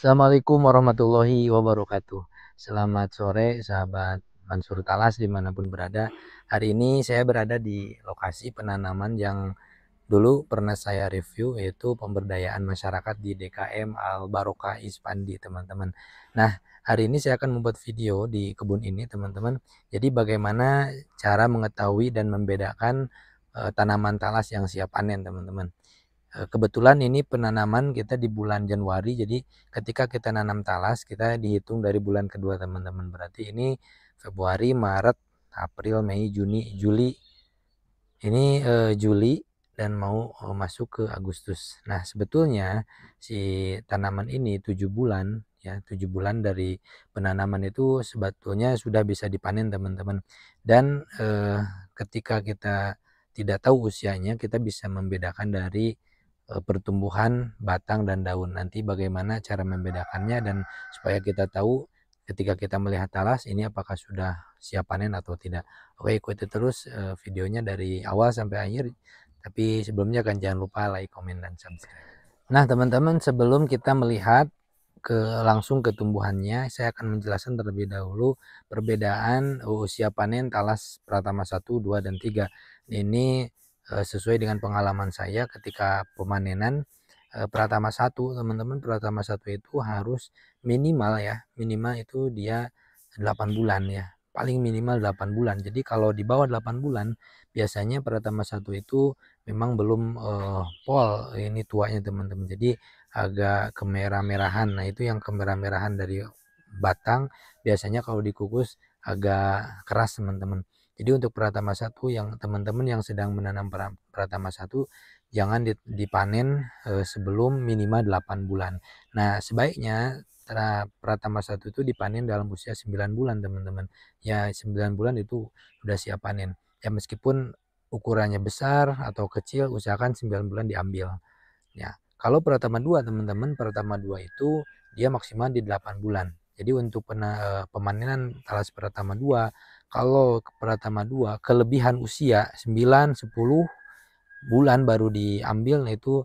Assalamualaikum warahmatullahi wabarakatuh. Selamat sore sahabat Mansur Talas dimanapun berada. Hari ini saya berada di lokasi penanaman yang dulu pernah saya review, yaitu pemberdayaan masyarakat di DKM Al Barokah Ispandi, teman-teman. Nah, hari ini saya akan membuat video di kebun ini, teman-teman. Jadi bagaimana cara mengetahui dan membedakan tanaman talas yang siap panen, teman-teman. Kebetulan ini penanaman kita di bulan Januari, jadi ketika kita nanam talas kita dihitung dari bulan kedua, teman-teman. Berarti ini Februari, Maret, April, Mei, Juni, Juli. Ini Juli dan mau masuk ke Agustus. Nah, sebetulnya si tanaman ini 7 bulan ya, 7 bulan dari penanaman itu sebetulnya sudah bisa dipanen, teman-teman. Dan ketika kita tidak tahu usianya, kita bisa membedakan dari pertumbuhan batang dan daun. Nanti bagaimana cara membedakannya, dan supaya kita tahu ketika kita melihat talas ini apakah sudah siap panen atau tidak. Oke, ikuti terus videonya dari awal sampai akhir. Tapi sebelumnya kan jangan lupa like, komen, dan subscribe. Nah, teman-teman, sebelum kita melihat langsung ke tumbuhannya, saya akan menjelaskan terlebih dahulu perbedaan usia panen talas Pratama 1, 2, dan 3. Ini sesuai dengan pengalaman saya ketika pemanenan Pratama 1, teman-teman. Pratama 1 itu harus minimal ya, minimal itu dia 8 bulan ya. Paling minimal 8 bulan. Jadi kalau di bawah 8 bulan biasanya Pratama 1 itu memang belum pol ini tuanya, teman-teman. Jadi agak kemerah-merahan. Nah, itu yang kemerah-merahan dari batang biasanya kalau dikukus agak keras, teman-teman. Jadi untuk Pratama 1, yang teman-teman yang sedang menanam Pratama 1 jangan dipanen sebelum minimal 8 bulan. Nah, sebaiknya Pratama 1 itu dipanen dalam usia 9 bulan, teman-teman. Ya, 9 bulan itu sudah siap panen. Ya, meskipun ukurannya besar atau kecil, usahakan 9 bulan diambil. Ya, kalau Pratama 2, teman-teman, Pratama 2 itu dia maksimal di 8 bulan. Jadi untuk pemanenan talas Pratama 2, kalau Pratama 2 kelebihan usia 9, 10 bulan baru diambil, nah itu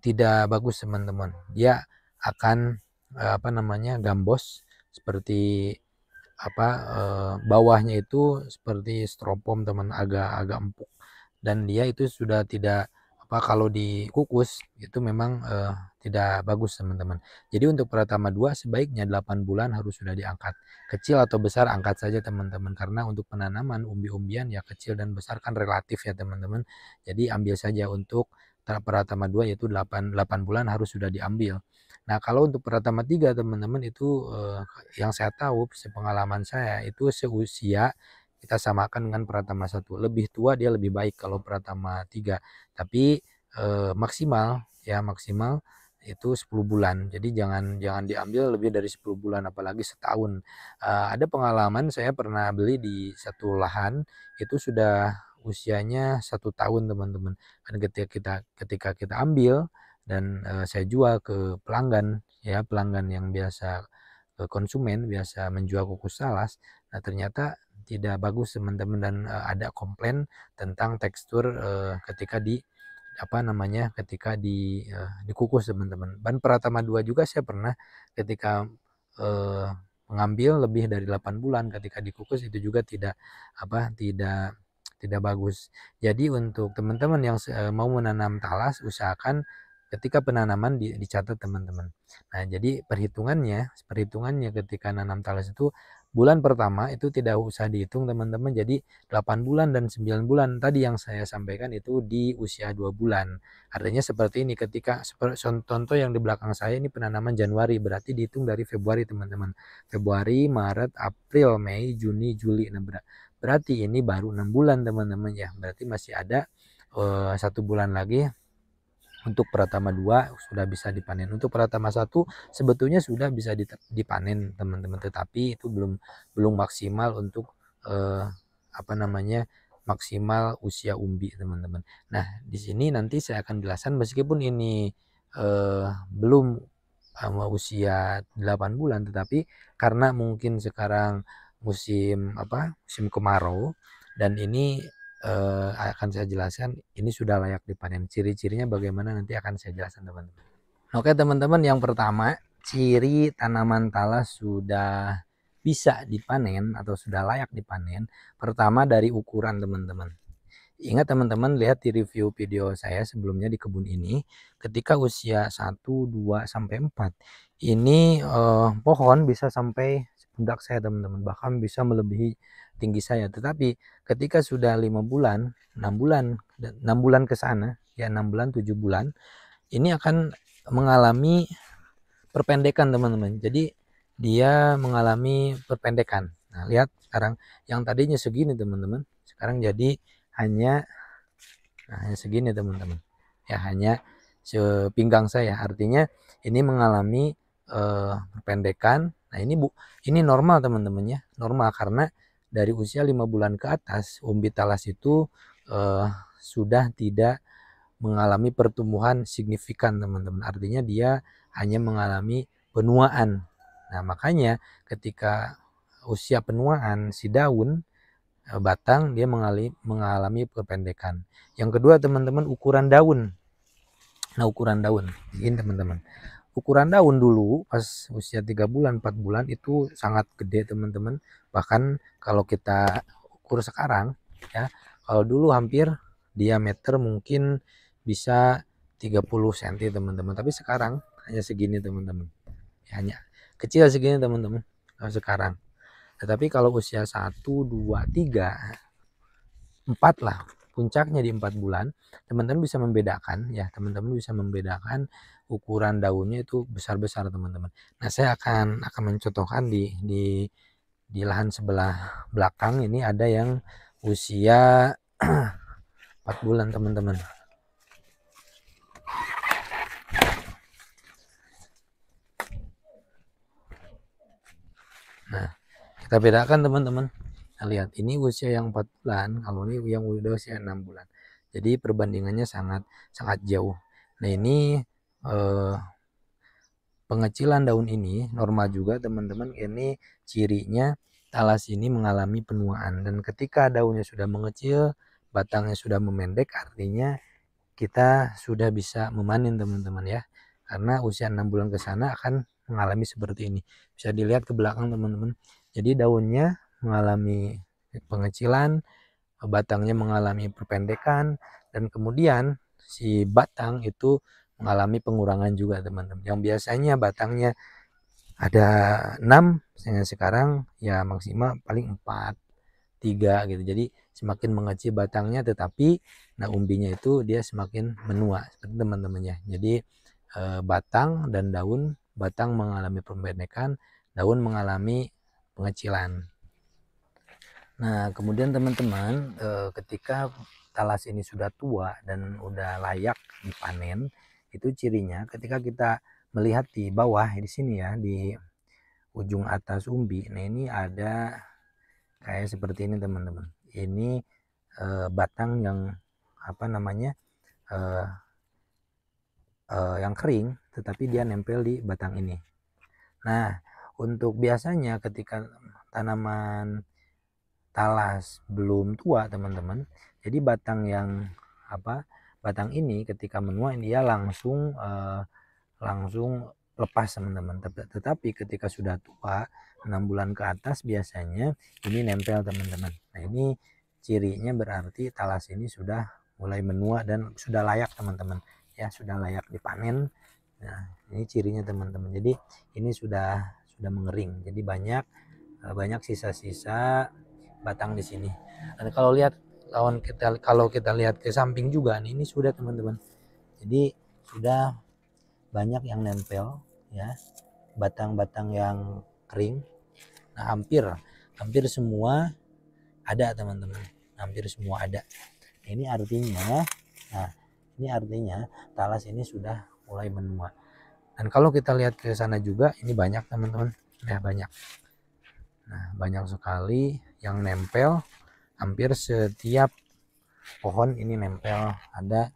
tidak bagus, teman-teman. Dia akan gambos seperti bawahnya itu seperti stropom, teman, agak empuk, dan dia itu sudah tidak kalau dikukus itu memang tidak bagus, teman-teman. Jadi untuk Pratama 2 sebaiknya 8 bulan harus sudah diangkat. Kecil atau besar angkat saja, teman-teman, karena untuk penanaman umbi-umbian ya kecil dan besar kan relatif ya, teman-teman. Jadi ambil saja untuk Pratama 2, yaitu 8 bulan harus sudah diambil. Nah, kalau untuk Pratama 3, teman-teman, itu yang saya tahu, sepengalaman saya itu seusia kita samakan dengan Pratama 1. Lebih tua dia lebih baik kalau Pratama 3. Tapi maksimal ya, maksimal itu 10 bulan. Jadi jangan diambil lebih dari 10 bulan, apalagi setahun. Ada pengalaman, saya pernah beli di satu lahan itu sudah usianya 1 tahun, teman-teman. Dan ketika kita ambil dan saya jual ke pelanggan ya, pelanggan yang biasa konsumen biasa menjual kukus talas. Nah, ternyata tidak bagus, teman-teman, dan ada komplain tentang tekstur ketika dikukus, teman-teman. Dan Pratama 2 juga saya pernah ketika mengambil lebih dari 8 bulan ketika dikukus itu juga tidak bagus. Jadi untuk teman-teman yang mau menanam talas, usahakan ketika penanaman dicatat, teman-teman. Nah, jadi perhitungannya ketika nanam talas itu bulan pertama itu tidak usah dihitung, teman-teman. Jadi 8 bulan dan 9 bulan tadi yang saya sampaikan itu di usia 2 bulan. Artinya seperti ini, ketika contoh yang di belakang saya ini penanaman Januari, berarti dihitung dari Februari, teman-teman. Februari, Maret, April, Mei, Juni, Juli. Nah, berarti ini baru 6 bulan, teman-teman ya. Berarti masih ada 1 bulan lagi untuk Pratama 2 sudah bisa dipanen. Untuk Pratama 1 sebetulnya sudah bisa dipanen, teman-teman, tetapi itu belum maksimal untuk maksimal usia umbi, teman-teman. Nah, di sini nanti saya akan jelaskan, meskipun ini belum usia 8 bulan, tetapi karena mungkin sekarang musim kemarau, dan ini akan saya jelaskan ini sudah layak dipanen. Ciri-cirinya bagaimana nanti akan saya jelaskan, teman-teman. Oke teman-teman, yang pertama ciri tanaman talas sudah bisa dipanen atau sudah layak dipanen, pertama dari ukuran teman-teman. Ingat teman-teman, lihat di review video saya sebelumnya di kebun ini, ketika usia 1, 2, sampai 4, ini pohon bisa sampai pundak saya teman-teman, bahkan bisa melebihi tinggi saya. Tetapi ketika sudah 5 bulan, 6 bulan ke sana, ya 6 bulan, 7 bulan, ini akan mengalami perpendekan teman-teman. Jadi dia mengalami perpendekan. Nah, lihat sekarang yang tadinya segini teman-teman, sekarang jadi hanya segini teman-teman. Ya, hanya sepinggang saya. Artinya ini mengalami perpendekan. Nah, ini normal teman-teman ya. Normal karena dari usia 5 bulan ke atas umbi talas itu sudah tidak mengalami pertumbuhan signifikan teman-teman. Artinya dia hanya mengalami penuaan. Nah, makanya ketika usia penuaan si daun batang dia mengalami perpendekan. Yang kedua teman-teman, ukuran daun. Nah, ukuran daun ini teman-teman. Ukuran daun dulu pas usia 3 bulan 4 bulan itu sangat gede teman-teman. Bahkan kalau kita ukur sekarang ya, kalau dulu hampir diameter mungkin bisa 30 cm teman-teman, tapi sekarang hanya segini teman-teman. Hanya kecil segini teman-teman sekarang. Tetapi kalau usia 1, 2, 3, 4 lah, puncaknya di 4 bulan, teman-teman bisa membedakan ya, teman-teman bisa membedakan ukuran daunnya itu besar-besar teman-teman. Nah, saya akan mencontohkan di lahan sebelah belakang ini ada yang usia 4 bulan teman-teman. Nah, kita bedakan teman-teman. Nah, lihat ini usia yang 4 bulan, kalau ini yang udah usia 6 bulan. Jadi perbandingannya sangat jauh. Nah, ini pengecilan daun ini normal juga teman-teman. Ini cirinya talas ini mengalami penuaan, dan ketika daunnya sudah mengecil, batangnya sudah memendek, artinya kita sudah bisa memanen teman-teman ya. Karena usia 6 bulan ke sana akan mengalami seperti ini. Bisa dilihat ke belakang teman-teman. Jadi daunnya mengalami pengecilan, batangnya mengalami perpendekan, dan kemudian si batang itu mengalami pengurangan juga teman-teman. Yang biasanya batangnya ada 6, sekarang ya maksimal paling 4, 3 gitu. Jadi semakin mengecil batangnya, tetapi nah umbinya itu dia semakin menua seperti teman-teman ya. Jadi batang dan daun, batang mengalami perpendekan, daun mengalami pengecilan. Nah, kemudian teman-teman, ketika talas ini sudah tua dan udah layak dipanen, itu cirinya ketika kita melihat di bawah di sini ya, di ujung atas umbi. Nah, ini ada kayak seperti ini teman-teman. Ini batang yang apa namanya? Yang kering, tetapi dia nempel di batang ini. Nah, untuk biasanya ketika tanaman talas belum tua teman-teman, jadi batang yang batang ini ketika menua dia langsung lepas teman-teman. Tetapi ketika sudah tua 6 bulan ke atas biasanya ini nempel teman-teman. Nah, ini cirinya berarti talas ini sudah mulai menua dan sudah layak teman-teman ya, sudah layak dipanen. Nah, ini cirinya teman-teman. Jadi ini sudah mengering. Jadi banyak sisa-sisa batang di sini. Dan kalau kita lihat ke samping juga nih, ini sudah teman-teman. Jadi sudah banyak yang nempel ya, batang-batang yang kering. Nah, hampir semua ada teman-teman. Hampir semua ada. Ini artinya talas ini sudah mulai menua. Dan kalau kita lihat ke sana juga ini banyak teman-teman. Ya, banyak. Nah, banyak sekali yang nempel. Hampir setiap pohon ini nempel, ada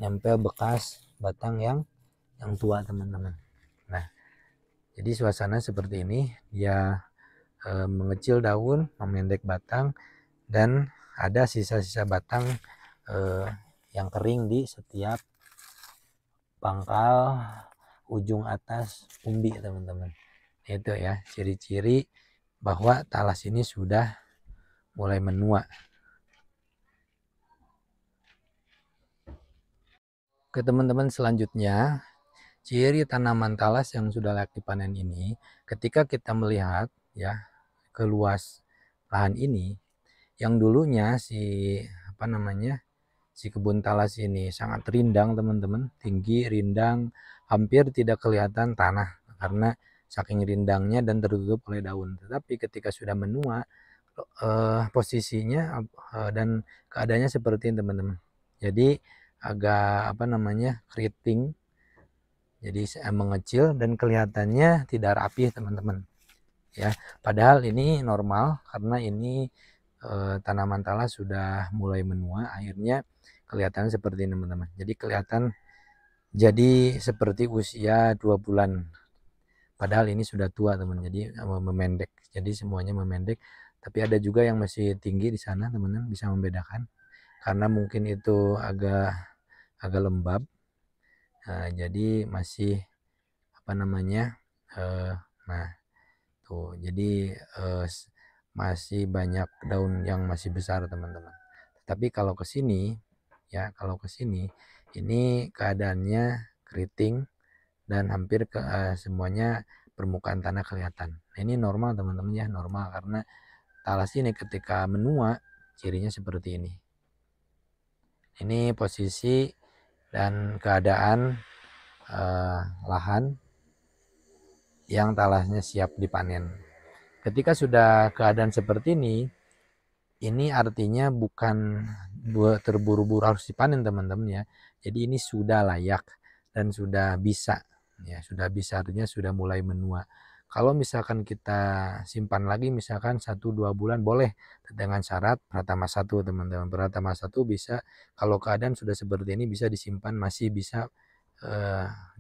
nempel bekas batang yang tua teman-teman. Nah, jadi suasana seperti ini, dia mengecil daun, memendek batang, dan ada sisa-sisa batang yang kering di setiap pangkal ujung atas umbi teman-teman. Itu ya ciri-ciri bahwa talas ini sudah mulai menua. Ke teman-teman selanjutnya, ciri tanaman talas yang sudah layak dipanen ini, ketika kita melihat ya ke luas lahan ini, yang dulunya si kebun talas ini sangat rindang teman-teman, tinggi, rindang, hampir tidak kelihatan tanah karena saking rindangnya dan tertutup oleh daun. Tetapi ketika sudah menua, posisinya dan keadaannya seperti ini teman-teman. Jadi agak keriting, jadi mengecil dan kelihatannya tidak rapi teman-teman. Ya, padahal ini normal karena ini tanaman talas sudah mulai menua, akhirnya kelihatan seperti ini teman-teman. Jadi kelihatan jadi seperti usia 2 bulan. Padahal ini sudah tua teman, jadi memendek. Jadi semuanya memendek. Tapi ada juga yang masih tinggi di sana teman-teman, bisa membedakan. Karena mungkin itu agak lembab. Jadi masih nah tuh. Jadi masih banyak daun yang masih besar teman-teman. Tapi kalau ke sini ini keadaannya keriting dan hampir semuanya permukaan tanah kelihatan. Nah, ini normal teman-teman ya, normal karena talas ini ketika menua cirinya seperti ini. Ini posisi dan keadaan lahan yang talasnya siap dipanen. Ketika sudah keadaan seperti ini artinya bukan terburu-buru harus dipanen teman-teman ya. Jadi ini sudah layak dan sudah bisa ya, sudah bisa artinya sudah mulai menua. Kalau misalkan kita simpan lagi misalkan 1-2 bulan boleh dengan syarat pratama 1 teman-teman. Pratama 1 bisa kalau keadaan sudah seperti ini bisa disimpan, masih bisa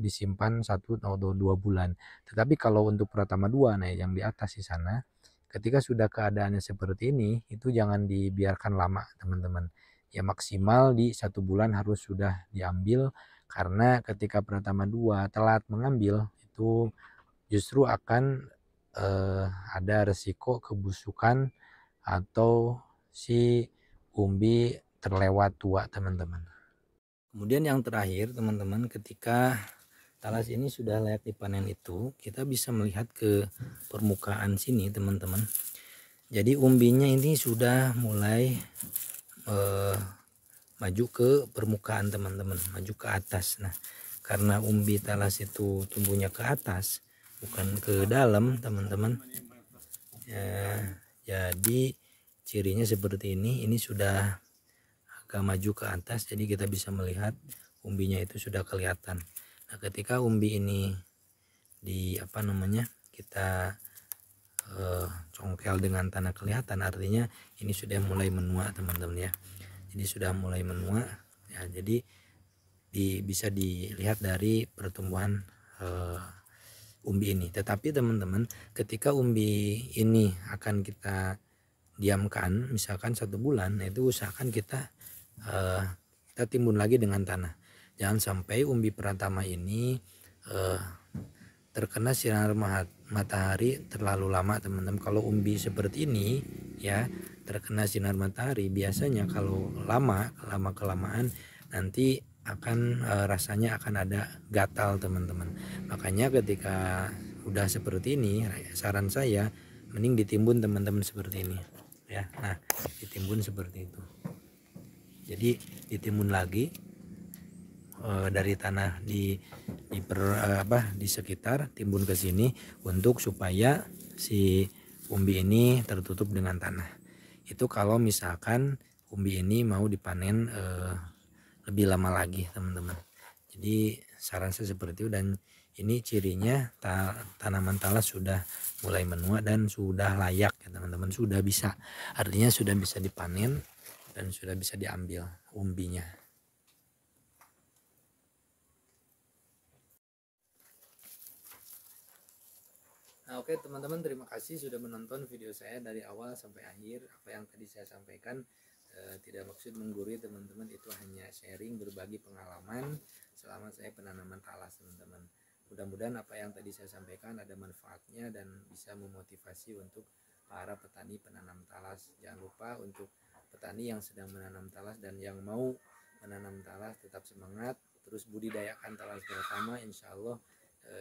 disimpan 1 atau 2 bulan. Tetapi kalau untuk pratama 2 nah yang di atas di sana, ketika sudah keadaannya seperti ini, itu jangan dibiarkan lama teman-teman. Ya maksimal di 1 bulan harus sudah diambil, karena ketika pratama 2 telat mengambil, itu justru akan ada resiko kebusukan atau si umbi terlewat tua teman-teman. Kemudian yang terakhir teman-teman, ketika talas ini sudah layak dipanen itu, kita bisa melihat ke permukaan sini teman-teman. Jadi umbinya ini sudah mulai maju ke permukaan teman-teman, maju ke atas. Nah, karena umbi talas itu tumbuhnya ke atas, bukan ke dalam teman-teman. Ya, jadi cirinya seperti ini. Ini sudah agak maju ke atas, jadi kita bisa melihat umbinya itu sudah kelihatan. Nah, ketika umbi ini kita congkel dengan tanah kelihatan, artinya ini sudah mulai menua teman-teman ya. Jadi sudah mulai menua ya. Jadi bisa dilihat dari pertumbuhan umbi ini. Tetapi teman-teman, ketika umbi ini akan kita diamkan misalkan 1 bulan, nah itu usahakan kita timbun lagi dengan tanah. Jangan sampai umbi pratama ini terkena sinar matahari terlalu lama teman-teman. Kalau umbi seperti ini ya terkena sinar matahari, biasanya kalau lama kelamaan nanti akan rasanya akan ada gatal teman-teman. Makanya ketika udah seperti ini, saran saya mending ditimbun teman-teman seperti ini ya. Nah, ditimbun seperti itu. Jadi ditimbun lagi dari tanah di sekitar, timbun ke sini untuk supaya si umbi ini tertutup dengan tanah. Itu kalau misalkan umbi ini mau dipanen lebih lama lagi teman-teman. Jadi saran saya seperti itu, dan ini cirinya tanaman talas sudah mulai menua dan sudah layak ya teman-teman, sudah bisa, artinya sudah bisa dipanen dan sudah bisa diambil umbinya. Nah, oke teman-teman, terima kasih sudah menonton video saya dari awal sampai akhir. Apa yang tadi saya sampaikan tidak maksud menggurui teman-teman, itu hanya sharing, berbagi pengalaman selama saya penanaman talas teman-teman. Mudah-mudahan apa yang tadi saya sampaikan ada manfaatnya dan bisa memotivasi untuk para petani penanam talas. Jangan lupa untuk petani yang sedang menanam talas dan yang mau menanam talas tetap semangat, terus budidayakan talas bersama. Insya Allah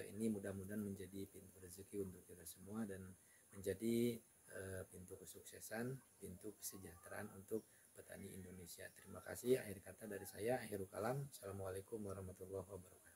ini mudah-mudahan menjadi pintu rezeki untuk kita semua dan menjadi pintu kesuksesan, pintu kesejahteraan untuk petani Indonesia. Terima kasih. Akhir kata dari saya, akhirul kalam. Assalamualaikum warahmatullahi wabarakatuh.